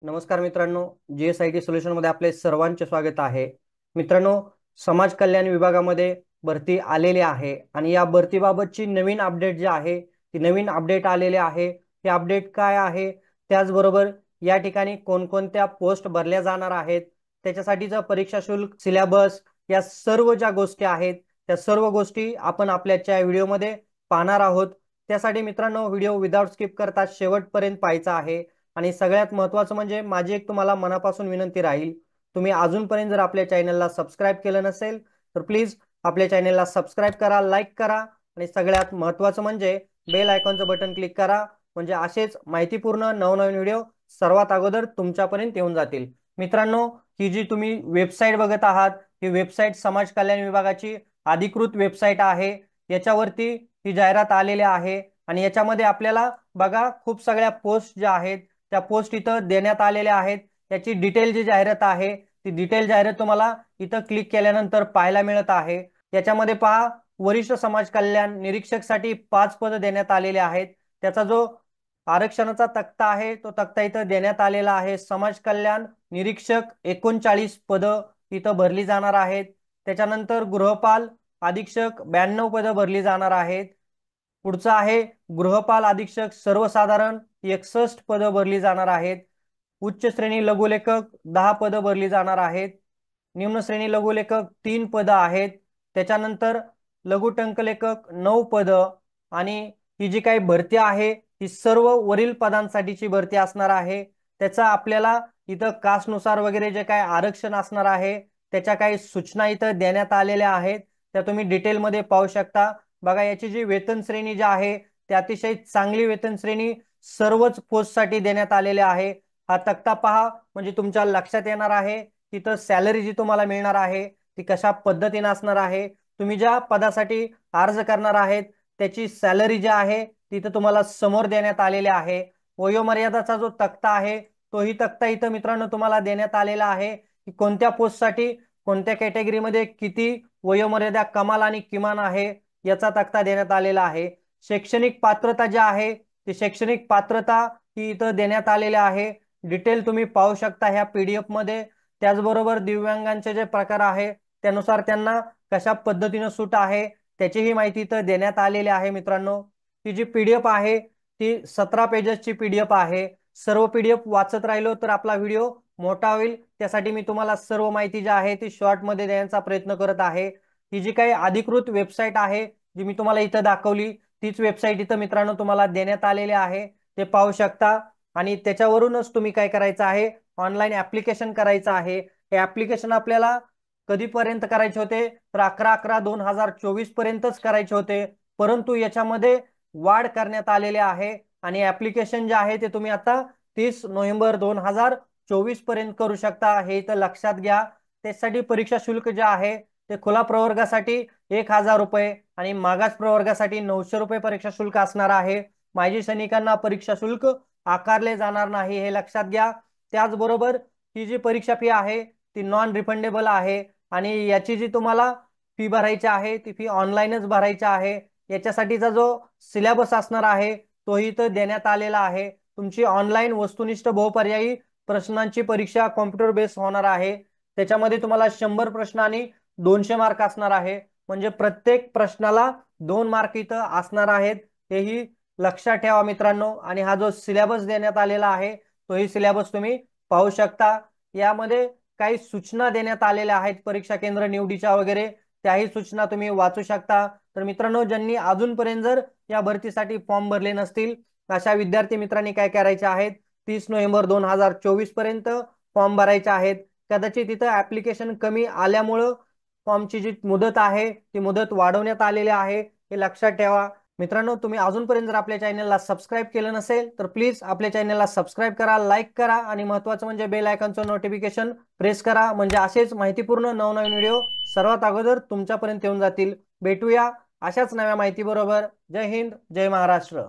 नमस्कार मित्रांनो, GSIT solution मध्ये आपले सर्वांचे स्वागत आहे. मित्रांनो, समाज कल्याण विभागामध्ये भरती आलेली आहे आणि या भरतीबाबतची नवीन अपडेट जी आहे ती नवीन अपडेट आलेली आहे. हे अपडेट काय आहे, त्याचबरोबर या ठिकाणी कोणकोणत्या पोस्ट भरल्या जाणार आहेत, त्याच्यासाठीचं परीक्षा शुल्क, सिलेबस, या सर्व ज्या गोष्टी आहेत त्या सर्व गोष्टी आपण आपल्याच्या व्हिडिओमध्ये पाहणार आहोत. त्यासाठी मित्रांनो, व्हिडिओ विदाउट स्किप करता शेवटपर्यंत पाहायचा आहे. आणि सगळ्यात महत्त्वाचं म्हणजे माझी एक तुम्हाला मनापासून विनंती राहील, तुम्ही अजूनपर्यंत जर आपल्या चॅनलला सबस्क्राईब केलं नसेल तर प्लीज आपल्या चॅनलला सबस्क्राईब करा, लाईक करा आणि सगळ्यात महत्त्वाचं म्हणजे बेल आयकॉनचं बटन क्लिक करा, म्हणजे असेच माहितीपूर्ण नवनवीन व्हिडिओ सर्वात अगोदर तुमच्यापर्यंत येऊन जातील. मित्रांनो, ही जी तुम्ही वेबसाईट बघत आहात ही वेबसाईट समाज कल्याण विभागाची अधिकृत वेबसाईट आहे. याच्यावरती ही जाहिरात आलेली आहे आणि याच्यामध्ये आपल्याला बघा खूप सगळ्या पोस्ट ज्या आहेत त्या पोस्ट इथं देण्यात आलेल्या आहेत. त्याची डिटेल जी जाहिरात आहे ती डिटेल जाहिरात तुम्हाला इथं क्लिक केल्यानंतर पाहायला मिळत आहे. याच्यामध्ये पहा, वरिष्ठ समाज कल्याण निरीक्षकसाठी 5 पद देण्यात आलेले आहेत. त्याचा जो आरक्षणाचा तक्ता आहे तो तक्ता इथं देण्यात आलेला आहे. समाज कल्याण निरीक्षक 39 पद इथं भरली जाणार आहेत. त्याच्यानंतर गृहपाल अधीक्षक 92 पद भरली जाणार आहेत. पुढचं आहे गृहपाल अधीक्षक सर्वसाधारण 61 पद भरली जाणार आहेत. उच्च श्रेणी लघुलेखक 10 पद भरली जाणार आहेत. निम्न श्रेणी लघुलेखक 3 पद आहेत. त्याच्यानंतर लघु टंकलेखक 9 पद. आणि ही जी काही भरती आहे ही सर्व वरील पदांसाठीची भरती असणार आहे. त्याचा आपल्याला इथं कास्टनुसार वगैरे जे काही आरक्षण असणार आहे त्याच्या काही सूचना इथं देण्यात आलेल्या आहेत, त्या तुम्ही डिटेलमध्ये पाहू शकता. बघा, याची जी वेतन श्रेणी जी आहे ती अतिशय चांगली वेतन श्रेणी सर्वच पोस्टसाठी देण्यात आलेली आहे. हा तक्ता पहा, म्हणजे तुमच्या लक्षात येणार आहे तिथं सॅलरी जी तुम्हाला मिळणार आहे ती कशा पद्धतीने असणार आहे. तुम्ही ज्या पदासाठी अर्ज करणार आहेत त्याची सॅलरी जी आहे तिथं तुम्हाला समोर देण्यात आलेली आहे. वयोमर्यादाचा जो तक्ता आहे तोही तक्ता इथं मित्रांनो तुम्हाला देण्यात आलेला आहे की कोणत्या पोस्टसाठी कोणत्या कॅटेगरीमध्ये किती वयोमर्यादा कमाल आणि किमान आहे याचा तक्ता देण्यात आलेला आहे. शैक्षणिक पात्रता जी आहे ती शैक्षणिक पात्रता ही इथं देण्यात आलेली आहे. डिटेल तुम्ही पाहू शकता ह्या PDF मध्ये. त्याचबरोबर दिव्यांगांचे जे प्रकार आहे त्यानुसार त्यांना कशा पद्धतीने सूट आहे त्याचीही माहिती इथं देण्यात आलेली आहे. मित्रांनो, ही जी PDF आहे ती 17 पेजेसची PDF आहे. सर्व PDF वाचत राहिलो तर आपला व्हिडिओ मोठा होईल, त्यासाठी मी तुम्हाला सर्व माहिती जी आहे ती शॉर्ट मध्ये देण्याचा प्रयत्न करत आहे. ही जी काही अधिकृत वेबसाईट आहे जी मी तुम्हाला इथं दाखवली तीच वेबसाईट इथं मित्रांनो तुम्हाला देण्यात आलेली आहे, ते पाहू शकता. आणि त्याच्यावरूनच तुम्ही काय करायचं आहे, ऑनलाईन ऍप्लिकेशन करायचं आहे. हे ऍप्लिकेशन आपल्याला कधीपर्यंत करायचे होते तर 11/11/2024 पर्यंतच करायचे होते, परंतु याच्यामध्ये वाढ करण्यात आलेली आहे आणि ऍप्लिकेशन जे आहे ते तुम्ही आता 30 नोव्हेंबर 2024 पर्यंत करू शकता, हे इथं लक्षात घ्या. त्यासाठी परीक्षा शुल्क जे आहे ते खुला प्रवर्गासाठी 1000 रुपये आणि मागास प्रवर्गासाठी 900 रुपये परीक्षा शुल्क असणार आहे. माजी सैनिकांना परीक्षा शुल्क आकारले जाणार नाही, हे लक्षात घ्या. त्याचबरोबर ही जी परीक्षा फी आहे ती नॉन रिफंडेबल आहे आणि याची जी तुम्हाला फी भरायची आहे ती फी ऑनलाईनच भरायची आहे. याच्यासाठीचा जो सिलेबस असणार आहे तोही इथं देण्यात आलेला आहे. तुमची ऑनलाईन वस्तुनिष्ठ बहुपर्यायी प्रश्नांची परीक्षा कॉम्प्युटर बेस होणार आहे. त्याच्यामध्ये तुम्हाला 100 प्रश्न आणि 200 मार्क असणार आहे, म्हणजे प्रत्येक प्रश्नाला 2 मार्क इथं असणार आहेत, हेही लक्षात ठेवा मित्रांनो. आणि हा जो सिलेबस देण्यात आलेला आहे तोही सिलेबस तुम्ही पाहू शकता. यामध्ये काही सूचना देण्यात आलेल्या आहेत परीक्षा केंद्र निवडीच्या वगैरे, त्याही सूचना तुम्ही वाचू शकता. तर मित्रांनो, ज्यांनी अजूनपर्यंत जर या भरतीसाठी फॉर्म भरले नसतील अशा विद्यार्थी मित्रांनी काय करायचे आहेत, 30 नोव्हेंबर 2024 पर्यंत फॉर्म भरायचे आहेत. कदाचित तिथं ऍप्लिकेशन कमी आल्यामुळं फॉर्मची जी मुदत आहे ती मुदत वाढवण्यात आलेली आहे, हे लक्षात ठेवा. मित्रांनो, तुम्ही अजूनपर्यंत जर आपल्या चॅनलला सबस्क्राईब केलं नसेल तर प्लीज आपल्या चॅनलला सबस्क्राईब करा, लाईक करा आणि महत्त्वाचं म्हणजे बेल आयकॉनचं नोटिफिकेशन प्रेस करा, म्हणजे असेच माहितीपूर्ण नवनवीन व्हिडिओ सर्वात अगोदर तुमच्यापर्यंत येऊन जातील. भेटूया अशाच नव्या माहिती बरोबर. जय हिंद, जय महाराष्ट्र.